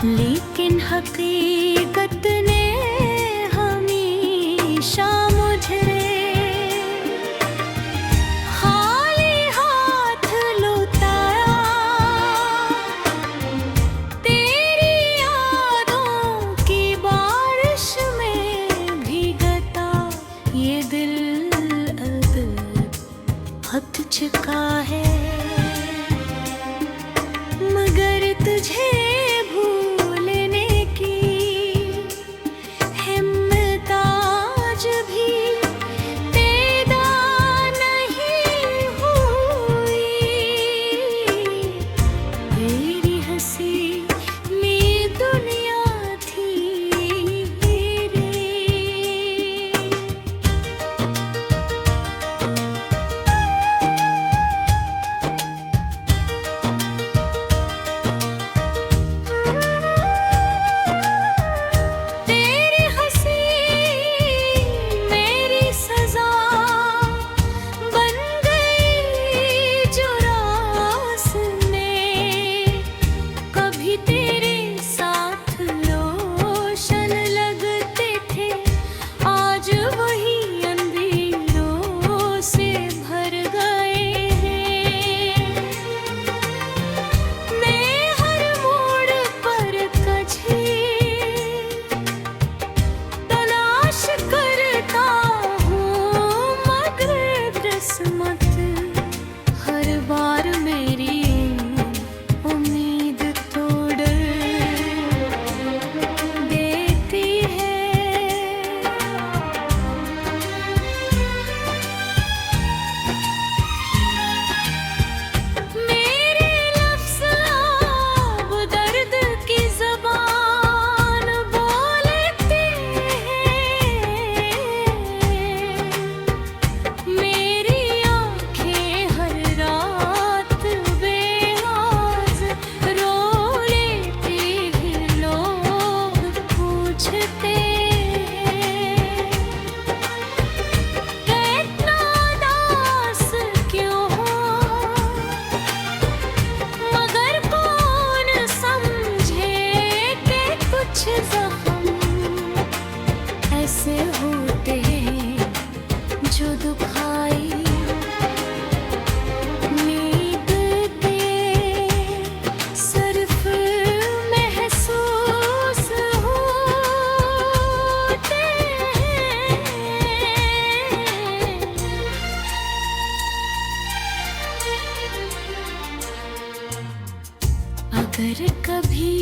लेकिन हकीकत ने हमेशा मुझे खाली हाथ लौटाया। तेरी यादों की बारिश में भीगता ये दिल अब थक चुका है, मगर तुझे भूलने की हिम्मत आज भी पैदा नहीं हुई। तेरी हंसी में दुनिया थी रे। तेरी हंसी मेरी सजा बन गई जो रास में। कभी तेरे साथ लोशन लगते थे, आज वही अंधेरों से भर गए हैं। मैं हर मोड़ पर कझी तलाश करता हूँ, मगर किस्मत हर बार मेरी उम्मीद तोड़ देती है। मेरे लफ्ज़ अब दर्द की ज़बान बोलते हैं। मेरी आँखें हर रात बेआज़ रो लेती हैं। लोग पूछते हैं कि इतना उदास क्यों हो, मगर कौन समझे कि कुछ ज़ख्म ऐसे होते हैं जो दुखाई नींद के सिर्फ महसूस होते हैं। अगर कभी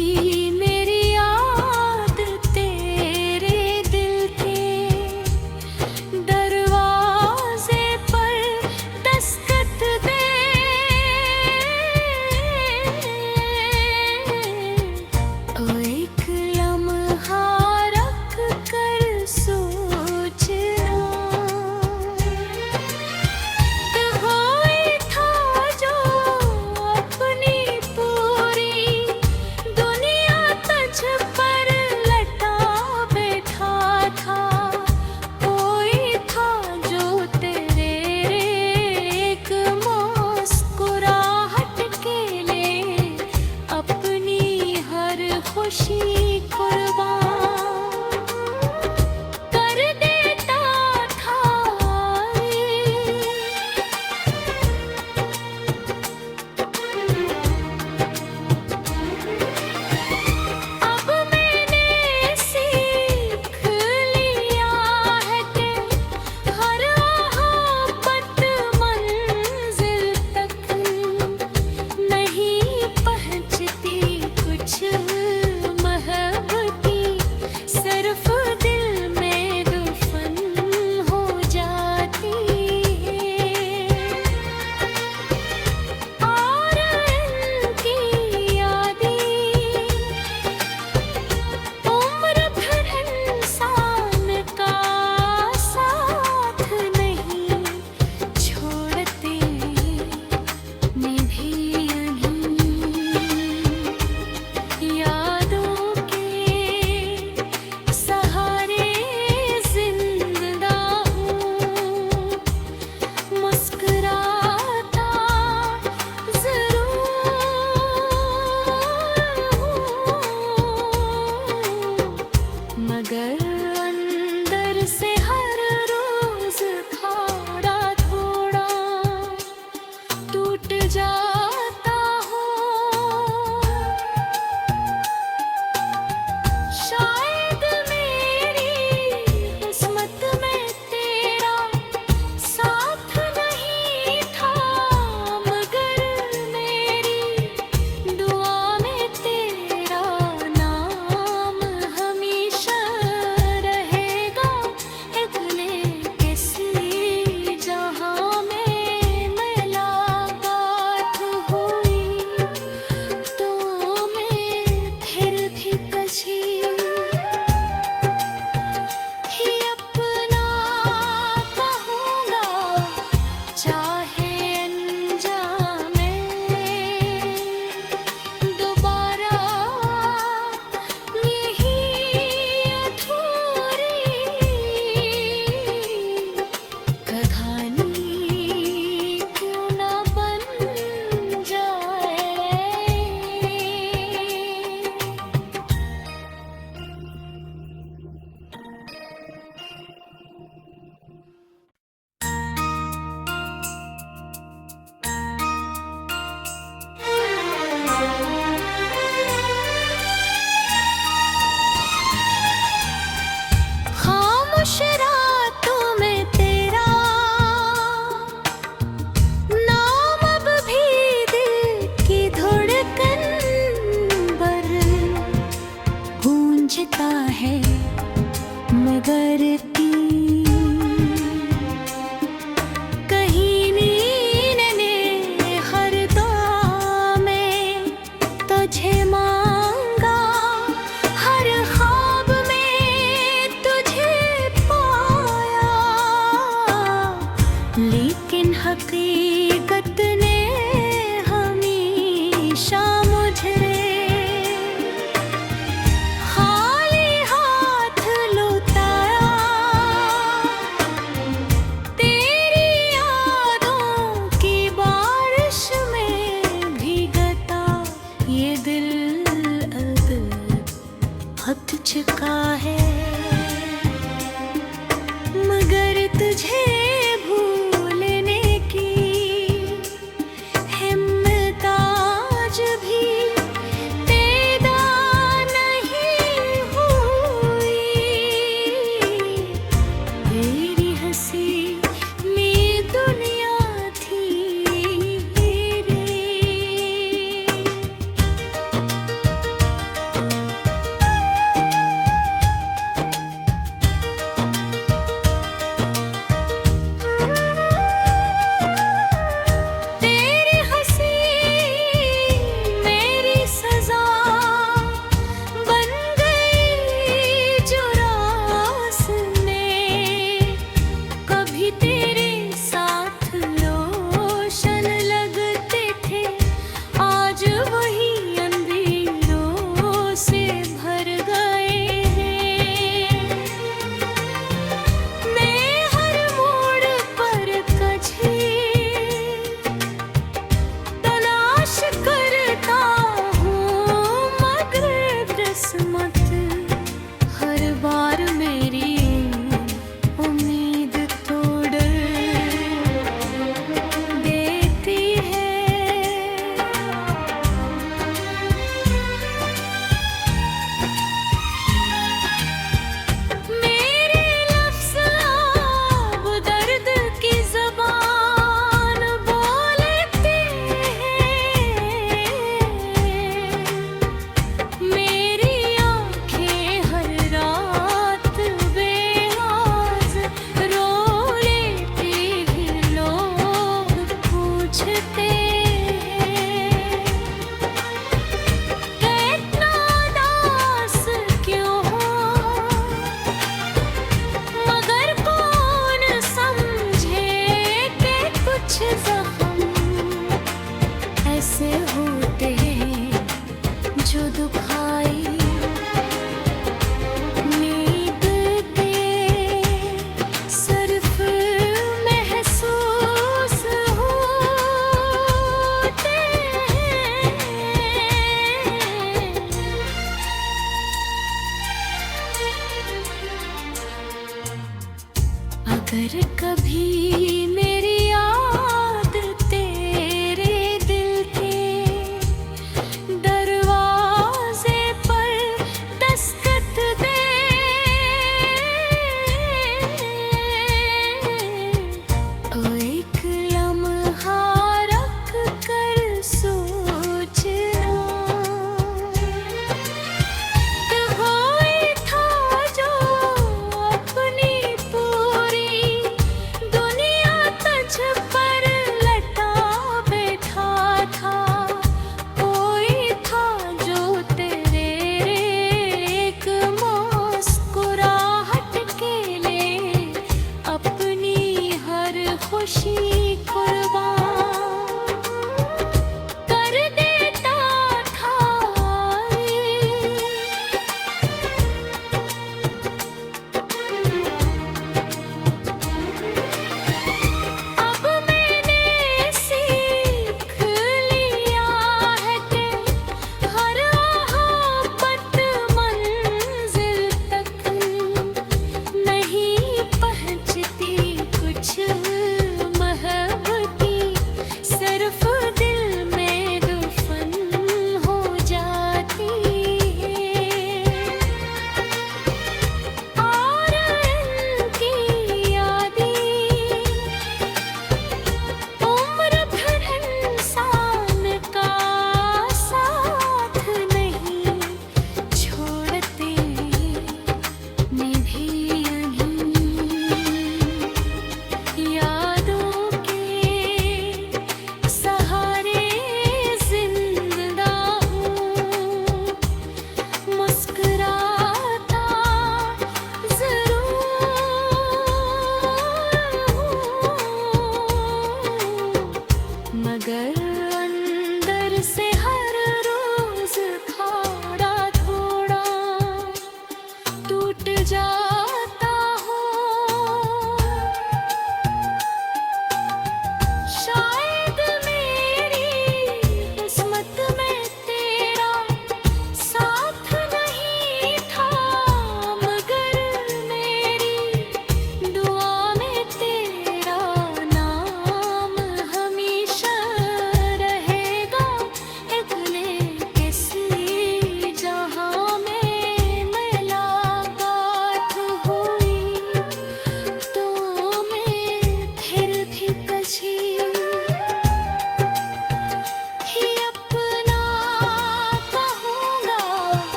मेरी याद तेरे दिल के दरवाजे पर दस्तक दे, तो एक लम्हा रख कर सोचना कि कोई था जो अपनी पूरी दुनिया तुझ पर लटा बैठा था। कोई था जो तेरे एक मुस्कुराहट के लिए अपनी हर खुशी कुर्बान कर देता था। अब मैंने सीख लिया है कि हर मोहब्बत मंजिल तक नहीं पहुंचती, कुछ महबती वक्त चुका है, मगर तुझे भूलने की हिम्मत आज भी पैदा नहीं हुई। तेरी हंसी में दुनिया थी रे। तेरी हंसी मेरी सजा बन गई जो रास में। कभी तेरे साथ रोशन लगते थे, आज वही अंधेरों से भर गए हैं। मैं हर मोड़ पर कझी तलाश करता हूँ, मगर किस्मत हर बार मेरी उम्मीद तोड़ देती है। मेरे लफ्ज़ अब दर्द की ज़बान बोलते हैं। मेरी आँखें हर रात बेआज़ रो लेती हैं। लोग पूछते हैं कि इतना उदास क्यों हो, मगर कौन समझे कि कुछ ज़ख्म ऐसे होते हैं जो दुखाई नींद के सिर्फ महसूस होते हैं। अगर कभी मेरी याद तेरे दिल के दरवाजे पर दस्तक दे, तो एक लम्हा रख कर सोचना कि वही था जो अपनी पूरी दुनिया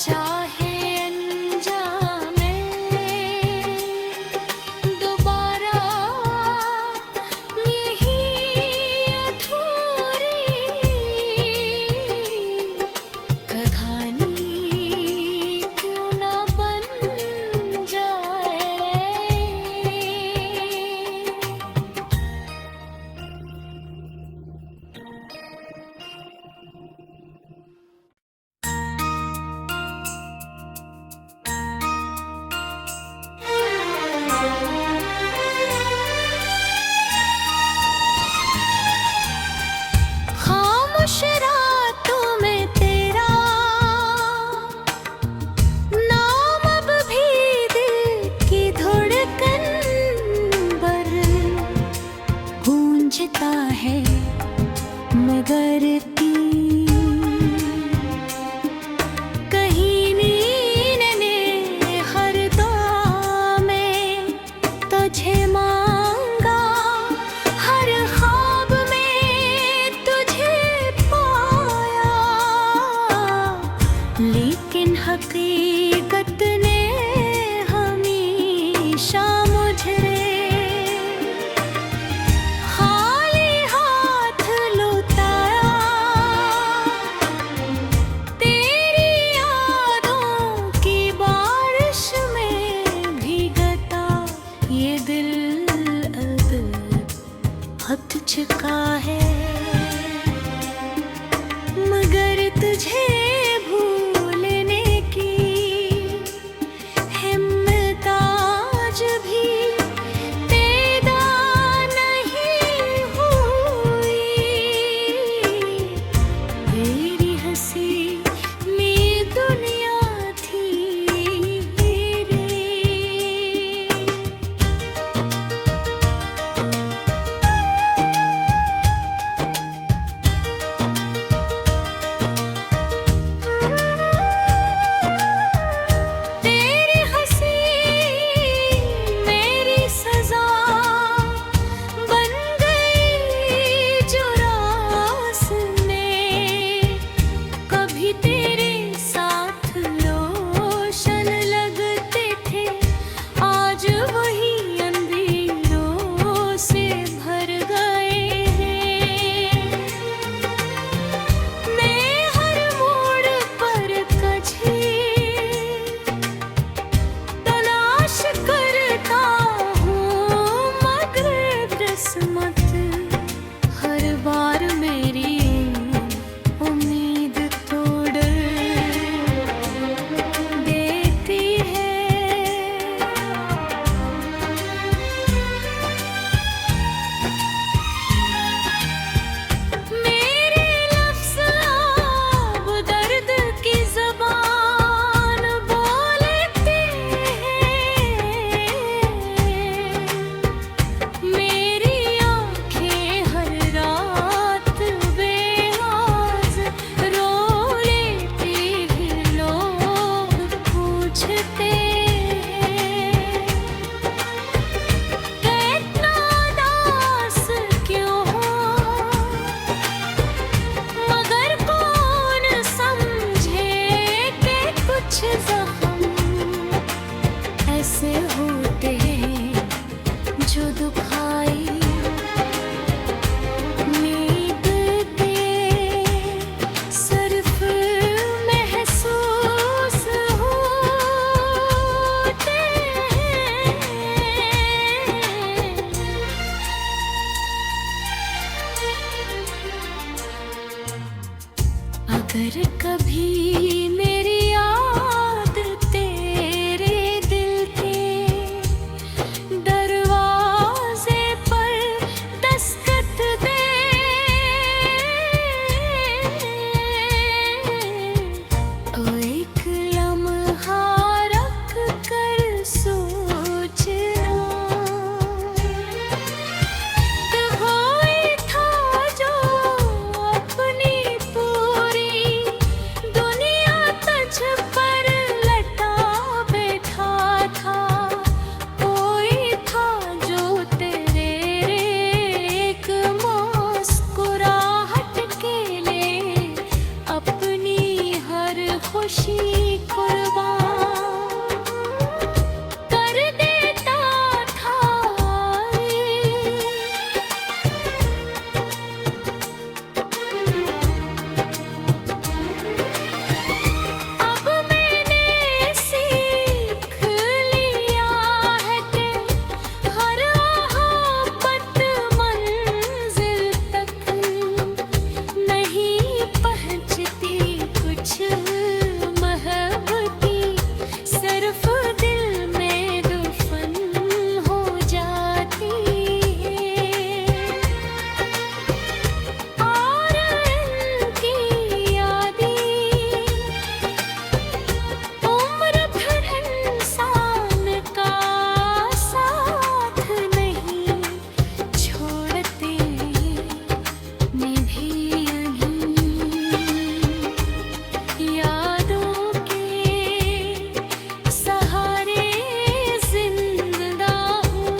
चाहे अनजाने दोबारा यही अधूरी कहानी क्यों ना बन जाए। खामोश रातों में तेरा नाम अब भी दिल की धड़कन पर गूंजता है, मगर कहीं नींद ने हर दुआ में तुझे मांगा, हर ख्वाब में तुझे पाया, लेकिन हकीकत ने हमेशा मुझे खाली हाथ लौटाया। तेरी यादों की बारिश में भीगता ये दिल अब थक चुका है, मगर तुझे भूलने की खुशी कुर्बान कर देता था। अब मैंने सीख लिया है कि हर आफत मंजिल तक नहीं पहुंचती। कुछ महबती सिर्फ दिल में दफन हो जाती है। और इनकी यादें उम्र भर इंसान का साथ नहीं छोड़ते निभी यादों के सहारे जिंदा हूँ।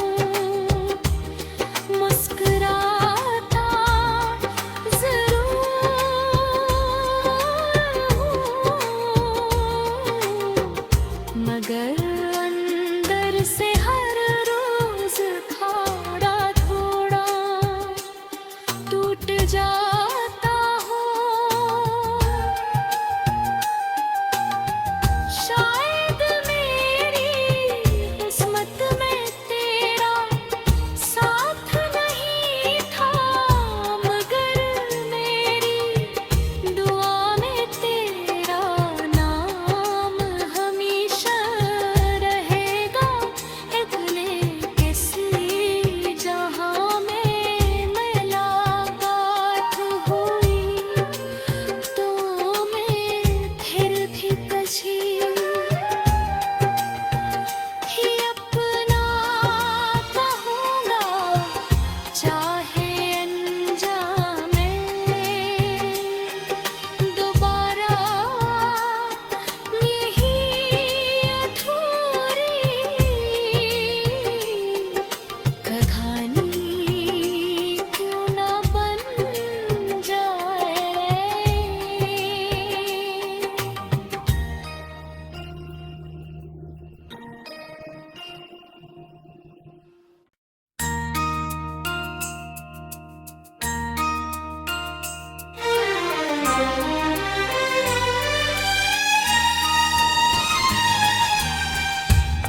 मुस्कुराता जरूर हूँ, मगर अंदर से हर रोज थोड़ा थोड़ा टूट जाता हूँ। शायद मेरी किस्मत में तेरा साथ नहीं था, मगर मेरी दुआ में तेरा नाम हमेशा रहेगा। इतने किसी जहां में मुलाकात हुई तो मैं फिर भी कशी ही अपना कहूँगा, चाहे अनजाने दोबारा यही अधूरी कहानी क्यों ना बन जाए।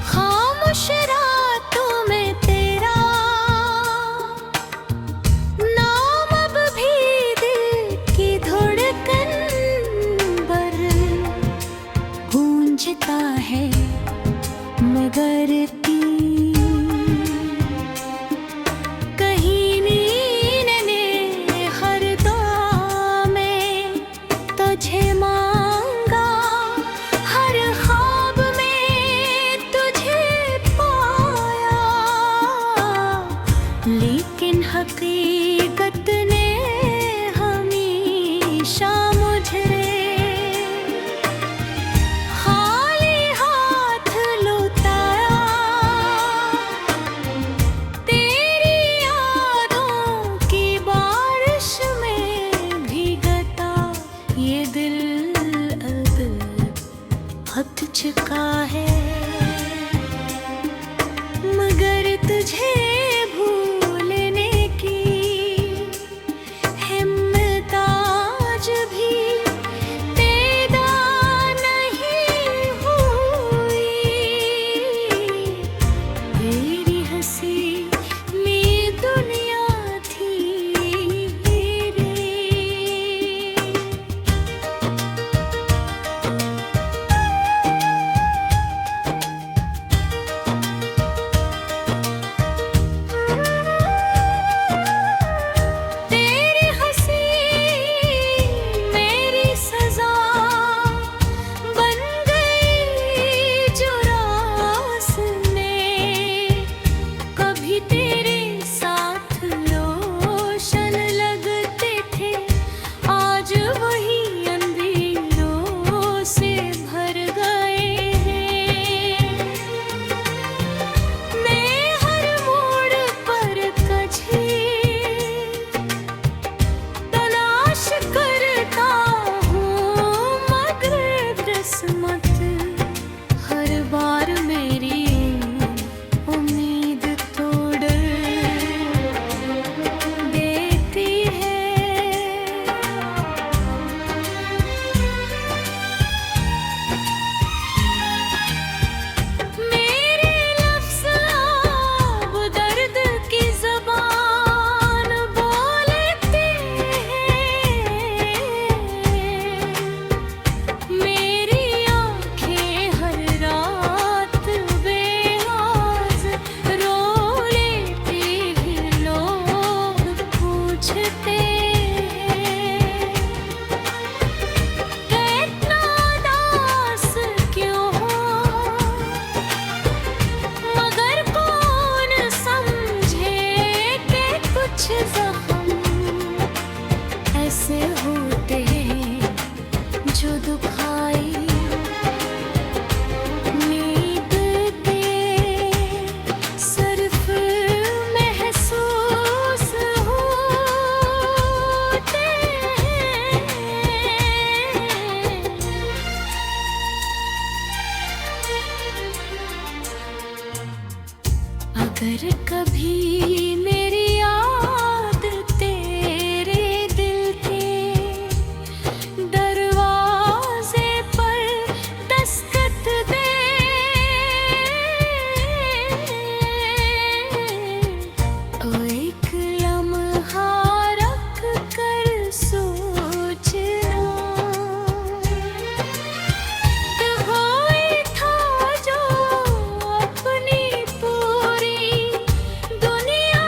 खामोश रातों में तेरा नाम अब भी दिल की धड़कन पर गूंजता है, मगर कहीं नींद ने हर दुआ में तुझे मांगा, हर ख्वाब में तुझे पाया, लेकिन हकीकत ने हमेशा मुझे खाली हाथ लौटाया। तेरी यादों की बारिश में भीगता ये दिल अब थक चुका है, मगर तुझे भूलने की हिम्मत आज भी पैदा नहीं हुई। तेरी हंसी में दुनिया थी रे। किस्मत हर बार मेरी उम्मीद तोड़ देती है। मेरे लफ्ज़ अब दर्द की ज़बान बोलते हैं। मेरी आँखें हर रात बेआज़ रो लेती हैं। लोग पूछते हैं कि इतना उदास क्यों हो, मगर कौन समझे कि कुछ ज़ख्म ऐसे होते हैं जो दुखाई नींद के सिर्फ महसूस होते हैं। अगर कभी मेरी याद तेरे दिल के दरवाजे पर दस्तक दे, तो एक लम्हा रख कर सोचना कि वही था जो अपनी पूरी दुनिया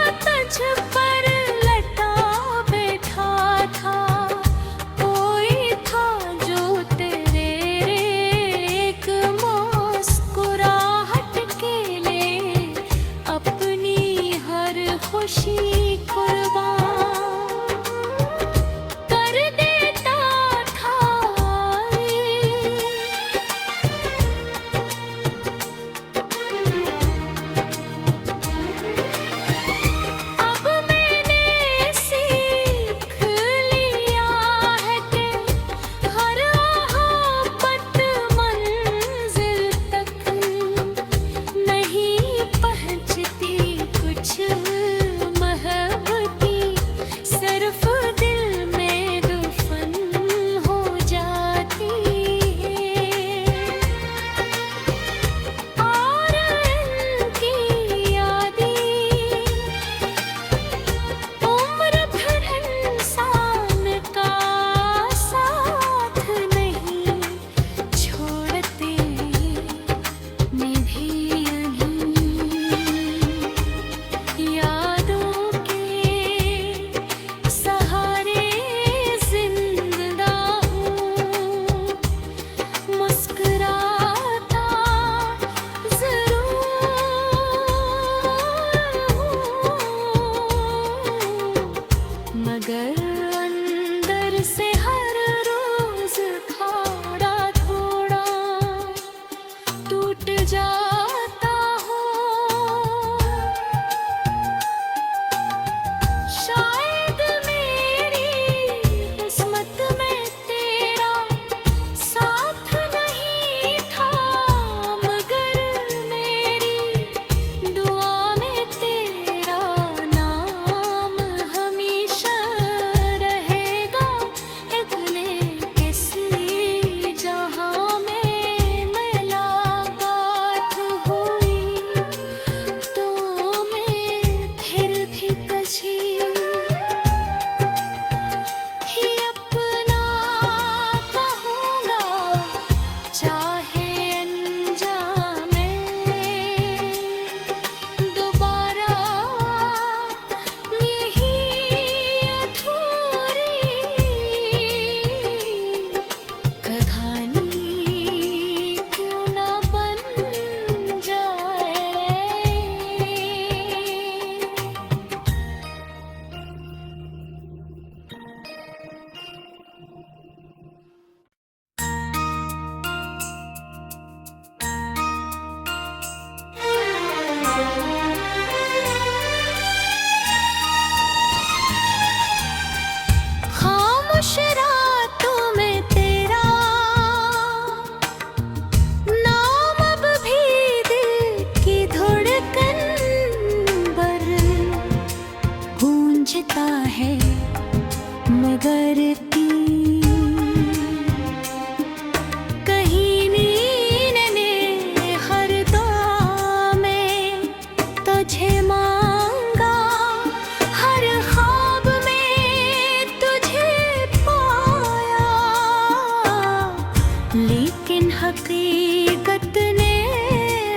लेकिन हकीकत ने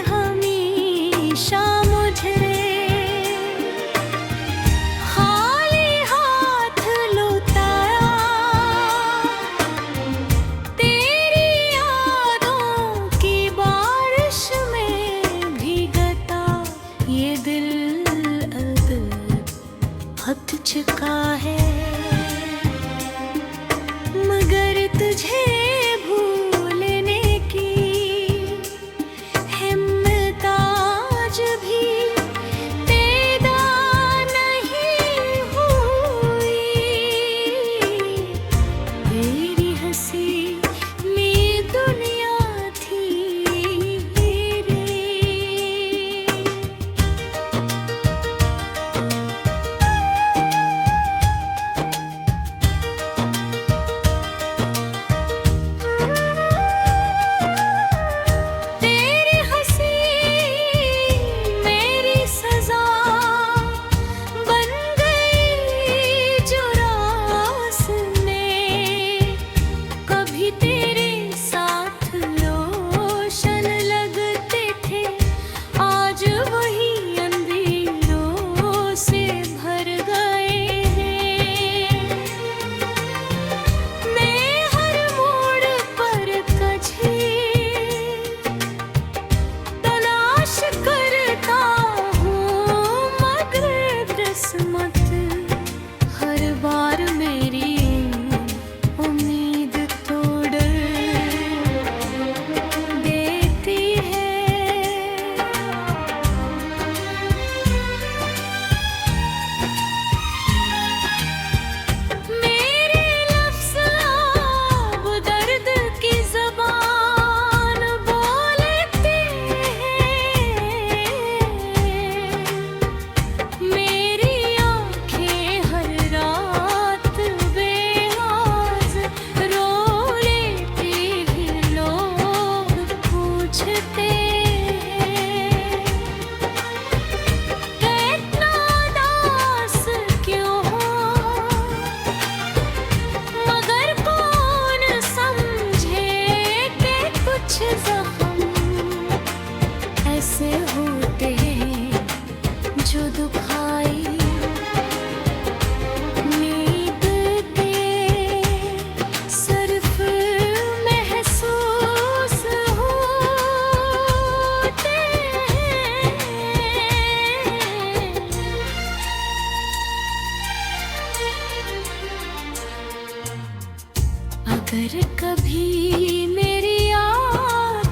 हमेशा मुझे खाली हाथ लौटाया। तेरी यादों की बारिश में भीगता ये दिल अब थक चुका है, मगर तुझे भूलने की हिम्मत आज भी पैदा नहीं हुई। तेरी हंसी में दुनिया थी रे। तेरी हंसी मेरी सजा बन गई जो रास में। कभी तेरे साथ रोशन लगते थे, आज वही अंधेरों से भर गए हैं। मैं हर मोड़ पर तुझे तलाश करता हूँ, मगर किस्मत हर बार मेरी उम्मीद तोड़ देती है। मेरे लफ्ज़ अब दर्द की ज़बान बोलते हैं। मेरी आँखें हर रात बेआज़ रो लेती हैं। लोग पूछते हैं इतना उदास क्यों हो, मगर कौन समझे कि कुछ ज़ख्म ऐसे होते हैं जो दुखाई नींद के सिर्फ महसूस होते हैं। अगर कभी मेरी याद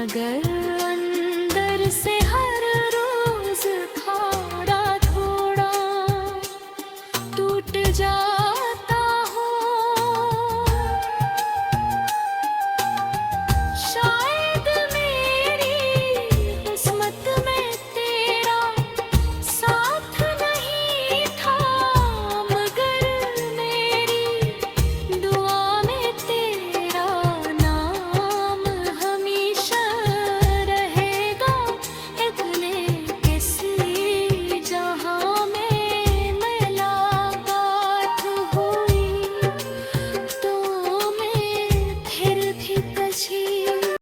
मगर अंदर से हर रोज थोड़ा थोड़ा टूट जाता हूँ।